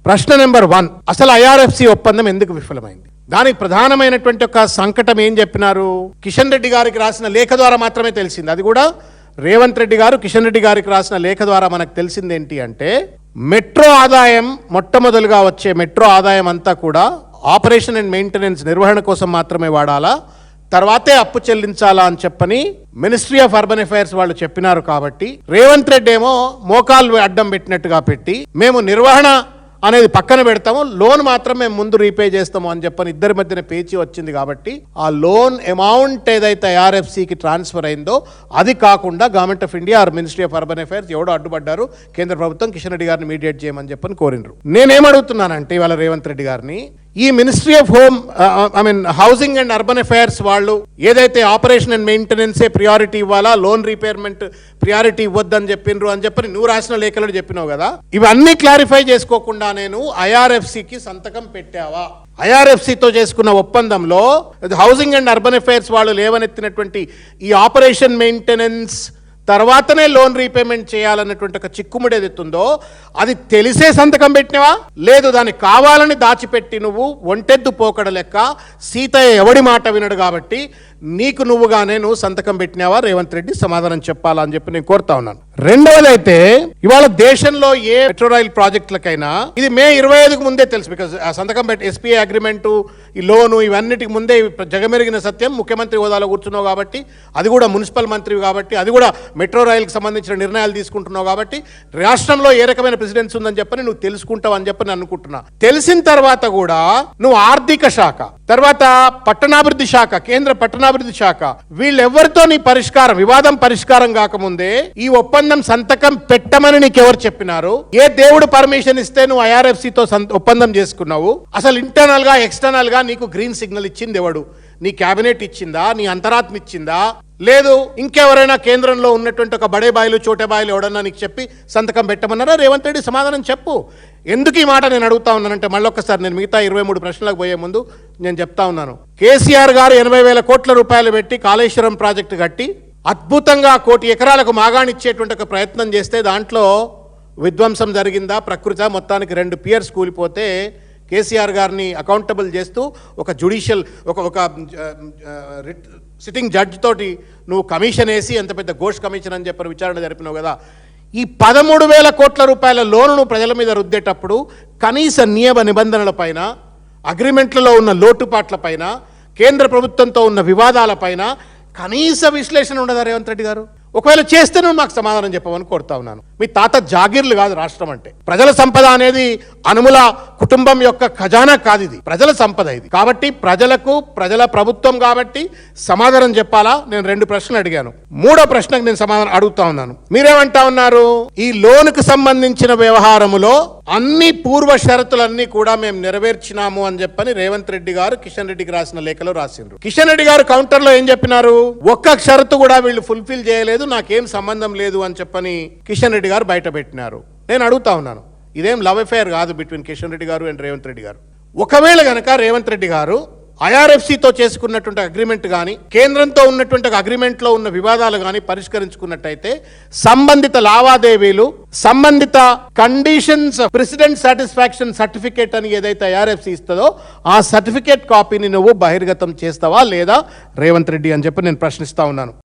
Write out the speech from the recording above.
ప్రశ్న నెంబర్ 1, అసలు ఐఆర్ఎఫ్సి ఒప్పందం ఎందుకు విఫలమైంది? దానికి ప్రధానమైనటువంటి ఒక సంకటం ఏం చెప్పినారు? కిషన్ రెడ్డి గారికి రాసిన లేఖ ద్వారా మాత్రమే తెలిసింది. అది కూడా రేవంత్ రెడ్డి గారు కిషన్ రెడ్డి గారికి రాసిన లేఖ ద్వారా మనకు తెలిసింది ఏంటి అంటే, మెట్రో ఆదాయం, మొట్టమొదలుగా వచ్చే మెట్రో ఆదాయం అంతా కూడా ఆపరేషన్ అండ్ మెయింటెనెన్స్ నిర్వహణ కోసం మాత్రమే వాడాలా, తర్వాతే అప్పు చెల్లించాలా అని చెప్పని మినిస్ట్రీ ఆఫ్ అర్బన్ అఫైర్స్ వాళ్ళు చెప్పినారు. కాబట్టి రేవంత్ రెడ్డి ఏమో మోకాలు అడ్డం పెట్టినట్టుగా పెట్టి, మేము నిర్వహణ అనేది పక్కన పెడతాము, లోన్ మాత్రం మేము ముందు రీపే చేస్తాము అని చెప్పని ఇద్దరి మధ్యన పేచీ వచ్చింది. కాబట్టి ఆ లోన్ అమౌంట్ ఏదైతే ఐఆర్ఎఫ్సికి ట్రాన్స్ఫర్ అయిందో అది కాకుండా government of India or ministry of urban affairs ఎవడో అడ్డుపడ్డారు, కేంద్ర ప్రభుత్వం కిషన్ రెడ్డి గారిని మీడియేట్ చేయమని చెప్పని కోరినరు. నేనేమడుగుతున్నానంటే ఇవాళ రేవంత్ రెడ్డి గారిని, ఈ ministry of housing and urban affairs వాళ్ళు ఏదైతే ఆపరేషన్ అండ్ మెయింటెనెన్సే ప్రియారిటీ ఇవ్వాలా, లోన్ రీపేర్మెంట్ ప్రియారిటీ ఇవ్వద్దని చెప్పిండ్రు అని చెప్పని నువ్వు రాసిన లేఖలో చెప్పినావు కదా, ఇవన్నీ క్లారిఫై చేసుకోకుండా నేను ఐఆర్ఎఫ్సికి సంతకం పెట్టావా? ఐఆర్ఎఫ్సితో చేసుకున్న ఒప్పందంలో హౌసింగ్ అండ్ అర్బన్ అఫైర్స్ వాళ్ళు లేవనెత్తినటువంటి ఈ ఆపరేషన్ మెయింటెనెన్స్ తర్వాతనే లోన్ రీపేమెంట్ చేయాలన్నటువంటి ఒక చిక్కుముడి ఏదైతుందో అది తెలిసే సంతకం పెట్టినవా, లేదు దానికి కావాలని దాచిపెట్టి నువ్వు ఒంటెద్దు పోకడ లెక్క సీతయ్య ఎవడి మాట వినడు కాబట్టి నీకు నువ్వుగానే నువ్వు సంతకం పెట్టినావా? రేవంత్ రెడ్డి సమాధానం చెప్పాలా అని చెప్పి నేను కోరుతా ఉన్నాను. రెండవదైతే ఇవాళ దేశంలో ఏ మెట్రో రైల్ ప్రాజెక్టులకైనా ఇది మే 25కు ముందే తెలుసు. బికాజ్ ఆ సంతకం పెట్టి ఎస్పీఐ అగ్రిమెంటు, ఈ లోను, ఇవన్నిటికి ముందే జగమెరిగిన సత్యం. ముఖ్యమంత్రి హోదాలో కూర్చున్నావు కాబట్టి, అది కూడా మున్సిపల్ మంత్రి కాబట్టి, అది కూడా మెట్రో రైలుకి సంబంధించిన నిర్ణయాలు తీసుకుంటున్నావు కాబట్టి రాష్ట్రంలో ఏ రకమైన ప్రెసిడెన్స్ ఉందని చెప్పని నువ్వు తెలుసుకుంటావు అని చెప్పని అనుకుంటున్నా. తెలిసిన తర్వాత కూడా నువ్వు ఆర్థిక శాఖ, తర్వాత పట్టణాభివృద్ధి శాఖ, కేంద్ర పట్టణాభివృద్ధి శాఖ, వీళ్ళెవరితో నీ పరిష్కారం, వివాదం పరిష్కారం కాకముందే ఈ ఒప్పందం సంతకం పెట్టమని నీకెవరు చెప్పినారు? ఏ దేవుడు పర్మిషన్ ఇస్తే నువ్వు ఐఆర్ఎఫ్సితో ఒప్పందం చేసుకున్నావు? అసలు ఇంటర్నల్ గా ఎక్స్టర్నల్ గా నీకు గ్రీన్ సిగ్నల్ ఇచ్చింది ఎవడు? నీ క్యాబినెట్ ఇచ్చిందా? నీ అంతరాత్మ ఇచ్చిందా? లేదు ఇంకెవరైనా కేంద్రంలో ఉన్నటువంటి ఒక బడే బాయిలు చోటే బాయిలు ఎవడన్నా నీకు చెప్పి సంతకం పెట్టమన్నారా? రేవంత్ రెడ్డి సమాధానం చెప్పు. ఎందుకు ఈ మాట నేను అడుగుతా ఉన్నానంటే, మళ్ళొక్కసారి నేను మిగతా 23 ప్రశ్నలకు పోయే ముందు నేను చెప్తా ఉన్నాను. కేసీఆర్ గారు 80,000 కోట్ల రూపాయలు పెట్టి కాళేశ్వరం ప్రాజెక్టు కట్టి అద్భుతంగా 1 కోటి ఎకరాలకు మాగాణిచ్చేటువంటి ఒక ప్రయత్నం చేస్తే దాంట్లో విధ్వంసం జరిగిందా, ప్రకృతి మొత్తానికి 2 పియర్స్ కూలిపోతే కేసీఆర్ గారిని అకౌంటబుల్ చేస్తూ ఒక జ్యుడిషియల్ ఒక సిట్టింగ్ జడ్జ్ తోటి నువ్వు కమిషన్ వేసి, ఎంత పెద్ద ఘోష్ కమిషన్ అని చెప్పి విచారణ జరిపినావు కదా. ఈ 13,000 కోట్ల రూపాయల లోనును ప్రజల మీద రుద్దేటప్పుడు కనీస నియమ నిబంధనల పైన, అగ్రిమెంట్లలో ఉన్న లోటుపాట్ల పైన, కేంద్ర ప్రభుత్వంతో ఉన్న వివాదాల పైన కనీస విశ్లేషణ ఉండదా రేవంత్ రెడ్డి గారు? ఒకవేళ చేస్తే నువ్వు మాకు సమాధానం చెప్పమని కోరుతా ఉన్నాను. మీ తాత జాగీర్లు కాదు రాష్ట్రం అంటే. ప్రజల సంపద అనేది అనుముల కుటుంబం యొక్క ఖజానా కాదు, ఇది ప్రజల సంపద ఇది. కాబట్టి ప్రజలకు, ప్రజల ప్రభుత్వం కాబట్టి సమాధానం చెప్పాలా? నేను 2 ప్రశ్నలు అడిగాను. 3వ ప్రశ్నకు నేను సమాధానం అడుగుతా ఉన్నాను. మీరేమంటా ఉన్నారు? ఈ లోనుకు సంబంధించిన వ్యవహారములో అన్ని పూర్వ షరతులన్నీ కూడా మేము నెరవేర్చినాము అని చెప్పని రేవంత్ రెడ్డి గారు కిషన్ రెడ్డికి రాసిన లేఖలో రాసిండ్రు. కిషన్ రెడ్డి గారు కౌంటర్లో ఏం చెప్పినారు? ఒక్క షరతు కూడా వీళ్ళు ఫుల్ఫిల్ చేయలేదు, నాకేం సంబంధం లేదు అని చెప్పని కిషన్ రెడ్డి గారు బయట పెట్టినారు. నేను అడుగుతా ఉన్నాను, ఇదేం లవ్ అఫైర్ కాదు బిట్వీన్ కిషన్ రెడ్డి గారు అండ్ రేవంత్ రెడ్డి గారు. ఒకవేళ గనక రేవంత్ రెడ్డి గారు ఐఆర్ఎఫ్సితో చేసుకున్నటువంటి అగ్రిమెంట్ కానీ, కేంద్రంతో ఉన్నటువంటి అగ్రిమెంట్లో ఉన్న వివాదాలు కానీ పరిష్కరించుకున్నట్టయితే సంబంధిత లావాదేవీలు, సంబంధిత కండిషన్స్, ప్రెసిడెంట్ సాటిస్ఫాక్షన్ సర్టిఫికేట్ అని ఏదైతే ఐఆర్ఎఫ్సి ఇస్తుందో ఆ సర్టిఫికేట్ కాపీని నువ్వు బహిర్గతం చేస్తావా లేదా రేవంత్ రెడ్డి అని చెప్పి నేను ప్రశ్నిస్తా ఉన్నాను.